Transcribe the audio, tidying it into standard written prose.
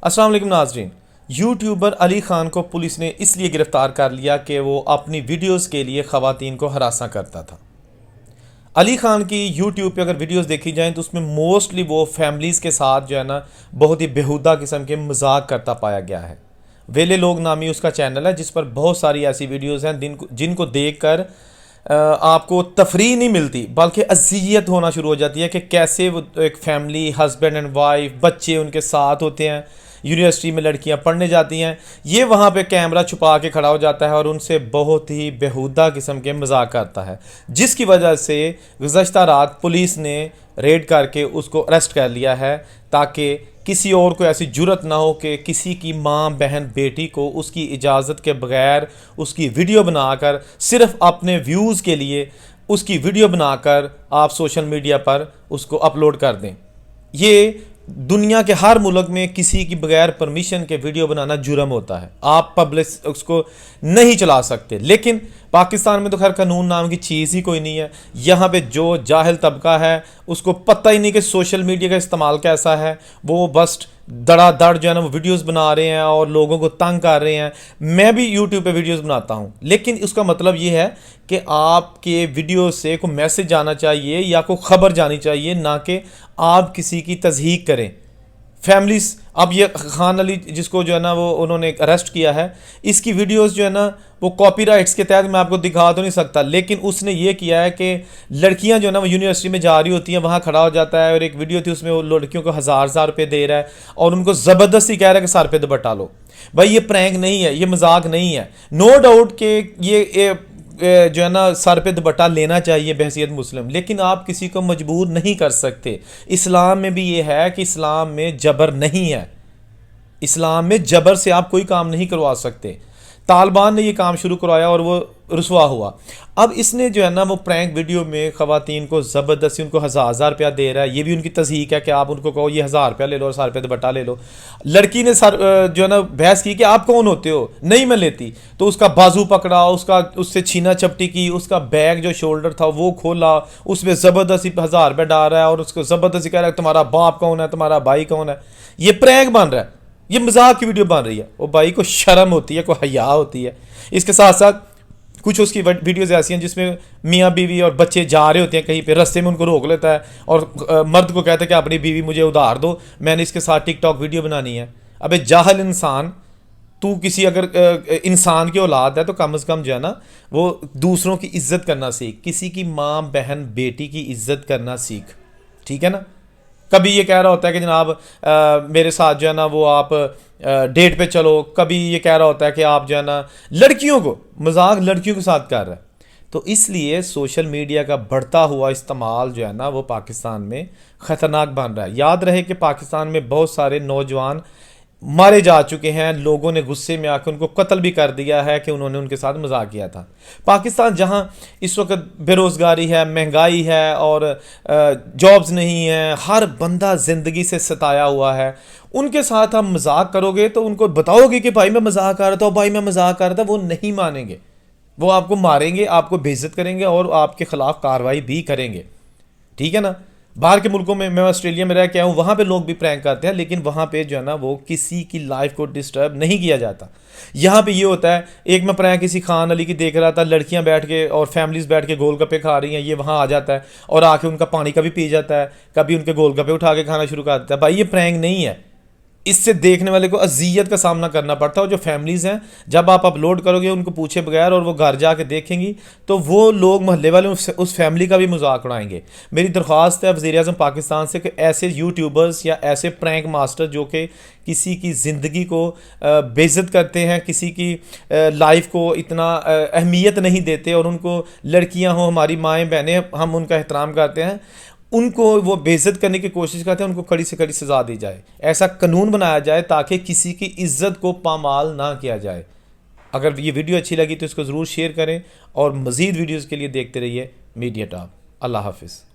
अस्सलाम वालेकुम नाजरीन। यूट्यूबर अली ख़ान को पुलिस ने इसलिए गिरफ़्तार कर लिया कि वो अपनी वीडियोस के लिए ख़वातीन को हरासा करता था। अली ख़ान की यूट्यूब पे अगर वीडियोस देखी जाएं तो उसमें मोस्टली वो फैमिलीज़ के साथ जो है ना बहुत ही बेहुदा किस्म के मजाक करता पाया गया है। वेले लोग नामी उसका चैनल है जिस पर बहुत सारी ऐसी वीडियोज़ हैं जिनको देख कर आपको तफरीह नहीं मिलती बल्कि अज़ियत होना शुरू हो जाती है कि कैसे वो एक फैमिली हस्बैंड एंड वाइफ बच्चे उनके साथ होते हैं। यूनिवर्सिटी में लड़कियां पढ़ने जाती हैं, ये वहाँ पे कैमरा छुपा के खड़ा हो जाता है और उनसे बहुत ही बेहुदा किस्म के मजाक करता है, जिसकी वजह से गुज़श्ता रात पुलिस ने रेड करके उसको अरेस्ट कर लिया है ताकि किसी और को ऐसी जुर्रत ना हो कि किसी की माँ बहन बेटी को उसकी इजाज़त के बगैर उसकी वीडियो बनाकर सिर्फ अपने व्यूज़ के लिए उसकी वीडियो बनाकर आप सोशल मीडिया पर उसको अपलोड कर दें। ये दुनिया के हर मुल्क में किसी की बगैर परमिशन के वीडियो बनाना जुर्म होता है, आप पब्लिक उसको नहीं चला सकते। लेकिन पाकिस्तान में तो खैर कानून नाम की चीज़ ही कोई नहीं है। यहाँ पे जो जाहिल तबका है उसको पता ही नहीं कि सोशल मीडिया का इस्तेमाल कैसा है, वो बस धड़ाधड़ जो है ना वो वीडियोस बना रहे हैं और लोगों को तंग कर रहे हैं। मैं भी यूट्यूब पे वीडियोस बनाता हूँ, लेकिन उसका मतलब ये है कि आपके वीडियो से कोई मैसेज जाना चाहिए या कोई ख़बर जानी चाहिए, ना कि आप किसी की तज़हीक करें। फैमिलीज अब ये खान अली जिसको जो है ना वो उन्होंने अरेस्ट किया है, इसकी वीडियोस जो है ना वो कॉपीराइट्स के तहत मैं आपको दिखा तो नहीं सकता, लेकिन उसने ये किया है कि लड़कियां जो है ना वो यूनिवर्सिटी में जा रही होती हैं, वहाँ खड़ा हो जाता है और एक वीडियो थी उसमें वो लड़कियों को हज़ार रुपये दे रहा है और उनको ज़बरदस्ती कह रहा है कि सर पे दुपट्टा लो। भाई ये प्रैंक नहीं है, ये मजाक नहीं है। नो डाउट कि ये जो है ना सर पे दुपट्टा लेना चाहिए बहसियत मुस्लिम, लेकिन आप किसी को मजबूर नहीं कर सकते। इस्लाम में भी ये है कि इस्लाम में जबर नहीं है, इस्लाम में जबर से आप कोई काम नहीं करवा सकते। तालिबान ने ये काम शुरू करवाया और वो रुसवा हुआ। अब इसने जो है ना वो प्रैंक वीडियो में ख़वातीन को ज़बरदस्ती उनको हज़ार रुपया दे रहा है। ये भी उनकी तज़हीक है कि आप उनको कहो ये 1000 रुपया ले लो और 100 रुपये दुपट्टा ले लो। लड़की ने सर जो है ना बहस की कि आप कौन होते हो, नहीं मैं लेती, तो उसका बाजू पकड़ा, उससे छीना झपटी की, उसका बैग जो शोल्डर था वो खोला, उसमें ज़बरदस्ती 1000 रुपये डाल रहा है और उसको ज़बरदस्ती कह रहा है तुम्हारा बाप कौन है, तुम्हारा भाई कौन है। ये प्रैंक बन रहा है, ये मजाक की वीडियो बन रही है। वो भाई को शर्म होती है, कोई हया होती है। इसके साथ साथ कुछ उसकी वीडियोस ऐसी हैं जिसमें मियाँ बीवी और बच्चे जा रहे होते हैं कहीं पे, रास्ते में उनको रोक लेता है और मर्द को कहता है कि अपनी बीवी मुझे उधार दो, मैंने इसके साथ टिकटॉक वीडियो बनानी है। अबे जाहल इंसान, तू किसी अगर इंसान की औलाद है तो कम से कम जो है ना वो दूसरों की इज्जत करना सीख, किसी की माँ बहन बेटी की इज्जत करना सीख, ठीक है ना। कभी ये कह रहा होता है कि जनाब मेरे साथ जो है ना वो आप डेट पे चलो, कभी ये कह रहा होता है कि आप जो है ना लड़कियों को मजाक लड़कियों के साथ कर रहा है। तो इसलिए सोशल मीडिया का बढ़ता हुआ इस्तेमाल जो है ना वो पाकिस्तान में ख़तरनाक बन रहा है। याद रहे कि पाकिस्तान में बहुत सारे नौजवान मारे जा चुके हैं, लोगों ने गुस्से में आकर उनको कत्ल भी कर दिया है कि उन्होंने उनके साथ मजाक किया था। पाकिस्तान जहां इस वक्त बेरोज़गारी है, महंगाई है और जॉब्स नहीं है, हर बंदा ज़िंदगी से सताया हुआ है, उनके साथ आप मजाक करोगे तो उनको बताओगे कि भाई मैं मजाक कर रहा था, भाई मैं मजाक कर रहा था, वो नहीं मानेंगे, वो आपको मारेंगे, आपको बेइज्जत करेंगे और आपके खिलाफ कार्रवाई भी करेंगे, ठीक है ना। बाहर के मुल्कों में, मैं ऑस्ट्रेलिया में रह के आया हूँ, वहाँ पे लोग भी प्रैंक करते हैं, लेकिन वहाँ पे जो है ना वो किसी की लाइफ को डिस्टर्ब नहीं किया जाता। यहाँ पे ये होता है, एक मैं प्रैंक किसी खान अली की देख रहा था, लड़कियाँ बैठ के और फैमिलीज बैठ के गोलगप्पे खा रही हैं, ये वहाँ आ जाता है और आके उनका पानी का भी पी जाता है, कभी उनके गोलगप्पे उठा के खाना शुरू कर देता है। भाई ये प्रैंक नहीं है, इससे देखने वाले को अजियत का सामना करना पड़ता है। और जो फैमिलीज़ हैं, जब आप अपलोड करोगे उनको पूछे बगैर और वो घर जाके देखेंगी तो वो लोग मोहल्ले वाले उस फैमिली का भी मजाक उड़ाएंगे। मेरी दरख्वास्त है वज़ीर-ए-आज़म पाकिस्तान से कि ऐसे यूट्यूबर्स या ऐसे प्रैंक मास्टर जो कि किसी की ज़िंदगी को बेइज्जत करते हैं, किसी की लाइफ को इतना अहमियत नहीं देते और उनको लड़कियां हों, हमारी माएँ बहनें, हम उनका एहतराम करते हैं, उनको वो बेइज्जत करने की कोशिश करते हैं, उनको कड़ी से कड़ी सज़ा दी जाए। ऐसा कानून बनाया जाए ताकि किसी की इज्जत को पामाल ना किया जाए। अगर ये वीडियो अच्छी लगी तो इसको ज़रूर शेयर करें और मज़ीद वीडियोज़ के लिए देखते रहिए मीडिया टॉप। अल्लाह हाफिज़।